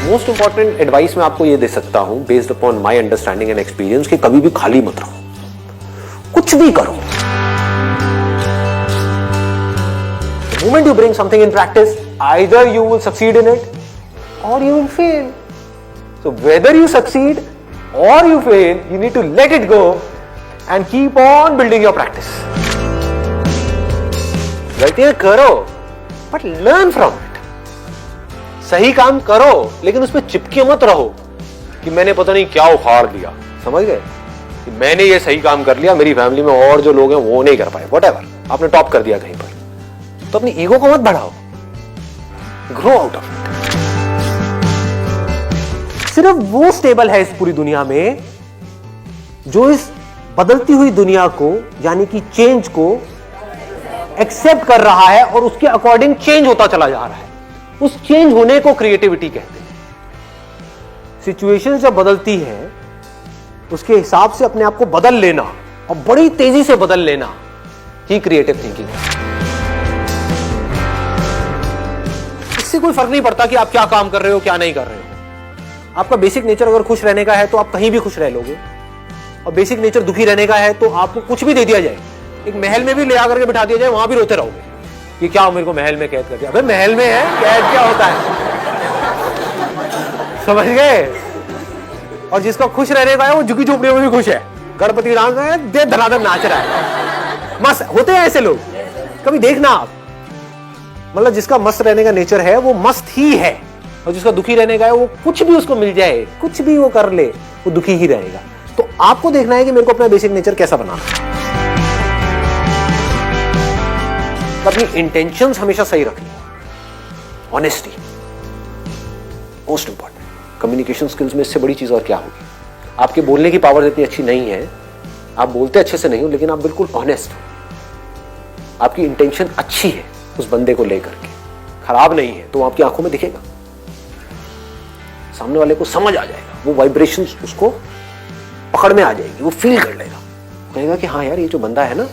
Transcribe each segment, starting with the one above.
Most important advice मैं आपको ये दे सकता हूं based upon my understanding and experience कि कभी भी खाली मत रहो, कुछ भी करो। The moment you bring something in practice, either you will succeed in it or you will fail. So whether you succeed or you fail, you need to let it go and keep on building your practice. गलतियां करो but learn from it. सही काम करो लेकिन उसमें चिपके मत रहो कि मैंने पता नहीं क्या उखाड़ दिया, समझ गए कि मैंने ये सही काम कर लिया, मेरी फैमिली में और जो लोग हैं वो नहीं कर पाए, व्हाटएवर, आपने टॉप कर दिया कहीं पर, तो अपनी ईगो को मत बढ़ाओ, ग्रो आउट ऑफ इट। सिर्फ वो स्टेबल है इस पूरी दुनिया में जो इस बदलती हुई दुनिया को यानी कि चेंज को एक्सेप्ट कर रहा है और उसके अकॉर्डिंग चेंज होता चला जा रहा है। उस चेंज होने को क्रिएटिविटी कहते हैं। सिचुएशन जब बदलती है उसके हिसाब से अपने आप को बदल लेना और बड़ी तेजी से बदल लेना ही क्रिएटिव थिंकिंग है। इससे कोई फर्क नहीं पड़ता कि आप क्या काम कर रहे हो क्या नहीं कर रहे हो। आपका बेसिक नेचर अगर खुश रहने का है तो आप कहीं भी खुश रह लोगे, और बेसिक नेचर दुखी रहने का है तो आपको कुछ भी दे दिया जाए, एक महल में भी ले आकर के बिठा दिया जाए, वहां भी रोते रहोगे कि क्या मेरे को महल में कैद कर दिया। अबे महल में है, कैद क्या होता है, समझ गए। और जिसका खुश रहने का है वो झुकी झोपड़ी में भी खुश है, गणपति डांस में दे धनाधन नाच रहा है, मस्त होते हैं ऐसे लोग, कभी देखना आप। मतलब जिसका मस्त रहने का नेचर है वो मस्त ही है, और जिसका दुखी रहने का है वो कुछ भी उसको मिल जाए, कुछ भी वो कर ले, वो दुखी ही रहेगा। तो आपको देखना है कि मेरे को अपना बेसिक नेचर कैसा बनाना है। अपनी इंटेंशंस हमेशा सही रखनी, honesty most important. Communication skills में इससे बड़ी चीज और क्या होगी। आपके बोलने की पावर इतनी अच्छी नहीं है, आप बोलते अच्छे से नहीं हो, लेकिन आप बिल्कुल ऑनेस्ट हो, आपकी इंटेंशन अच्छी है उस बंदे को लेकर के, खराब नहीं है, तो आपकी आंखों में दिखेगा, सामने वाले को समझ आ जाएगा, वो वाइब्रेशंस उसको पकड़ में आ जाएगी, वो फील कर लेगा, कहेगा कि हाँ यार ये जो बंदा है ना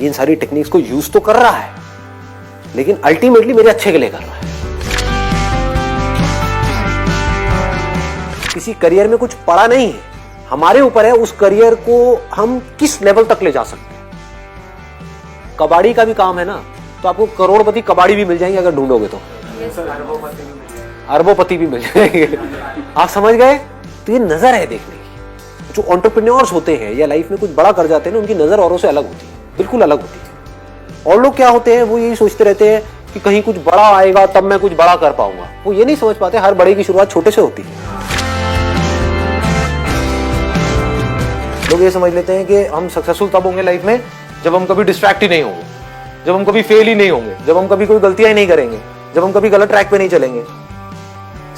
इन सारी टेक्निक्स को यूज तो कर रहा है लेकिन अल्टीमेटली मेरे अच्छे के लिए कर रहा है। किसी करियर में कुछ पड़ा नहीं है, हमारे ऊपर है उस करियर को हम किस लेवल तक ले जा सकते हैं। कबाड़ी का भी काम है ना, तो आपको करोड़पति कबाड़ी भी मिल जाएंगे अगर ढूंढोगे तो, अरबोपति भी मिल जाएंगे, आप समझ गए। तो ये नजर है देखने की। जो एंटरप्रेन्योर्स होते हैं या लाइफ में कुछ बड़ा कर जाते हैं ना, उनकी नजर औरों से अलग होती है, बिल्कुल अलग होती है। और लोग क्या होते हैं, वो यही सोचते रहते हैं कि कहीं कुछ बड़ा आएगा तब मैं कुछ बड़ा कर पाऊंगा। वो ये नहीं समझ पाते हर बड़े की शुरुआत छोटे से होती है। लोग ये समझ लेते हैं कि हम सक्सेसफुल तब होंगे लाइफ में जब हम कभी डिस्ट्रैक्ट ही नहीं होंगे, जब हम कभी फेल ही नहीं होंगे, जब हम कभी कोई गलतियां ही नहीं करेंगे, जब हम कभी गलत ट्रैक पे नहीं चलेंगे।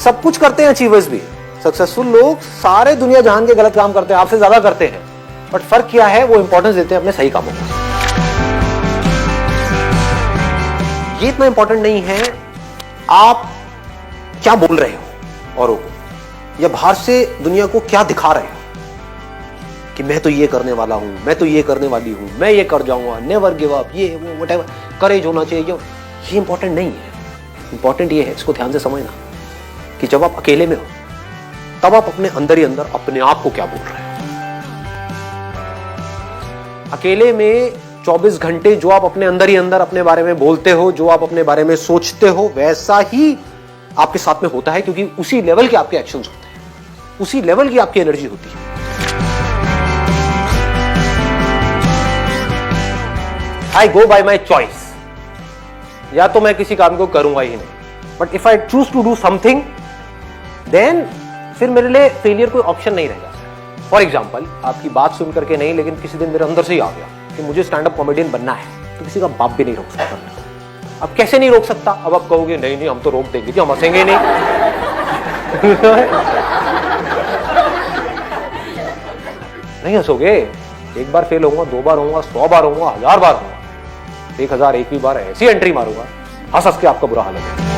सब कुछ करते हैं अचीवर्स भी, सक्सेसफुल लोग सारे दुनिया जहान के गलत काम करते हैं, आपसे ज्यादा करते हैं, बट फर्क क्या है, वो इंपॉर्टेंस देते हैं अपने सही कामों को। ये इतना इंपॉर्टेंट नहीं है आप क्या बोल रहे हो औरों को, या बाहर से दुनिया को क्या दिखा रहे हो कि मैं तो ये करने वाला हूं, मैं तो ये करने वाली हूं, मैं ये कर जाऊंगा, नेवर गिव अप, ये वो व्हाटएवर, करेज होना चाहिए। ये इंपॉर्टेंट नहीं है। इंपॉर्टेंट ये है, इसको ध्यान से समझना, कि जब आप अकेले में हो तब आप अपने अंदर ही अंदर अपने आप को क्या बोल रहे हो। अकेले में 24 घंटे जो आप अपने अंदर ही अंदर अपने बारे में बोलते हो, जो आप अपने बारे में सोचते हो, वैसा ही आपके साथ में होता है, क्योंकि उसी लेवल के आपके एक्शंस होते हैं, उसी लेवल की आपकी एनर्जी होती है। आई गो बाय माई चॉइस, या तो मैं किसी काम को करूंगा ही नहीं, but if I choose to do something then फिर मेरे लिए फेलियर कोई ऑप्शन नहीं रहेगा। फॉर एग्जाम्पल, आपकी बात सुन करके नहीं, लेकिन किसी दिन मेरे अंदर से ही आ गया कि मुझे स्टैंड अप कॉमेडियन बनना है, तो किसी का बाप भी नहीं रोक सकता। अब कैसे नहीं रोक सकता, अब आप कहोगे नहीं नहीं हम तो रोक देंगे, हम हंसेंगे नहीं। नहीं हंसोगे, एक बार फेल होऊंगा, 2 बार होऊंगा, 100 बार होऊंगा, 1000 बार होऊंगा, 1001वीं बार ऐसी एंट्री मारूंगा, हंस हंस के आपका बुरा हाल है।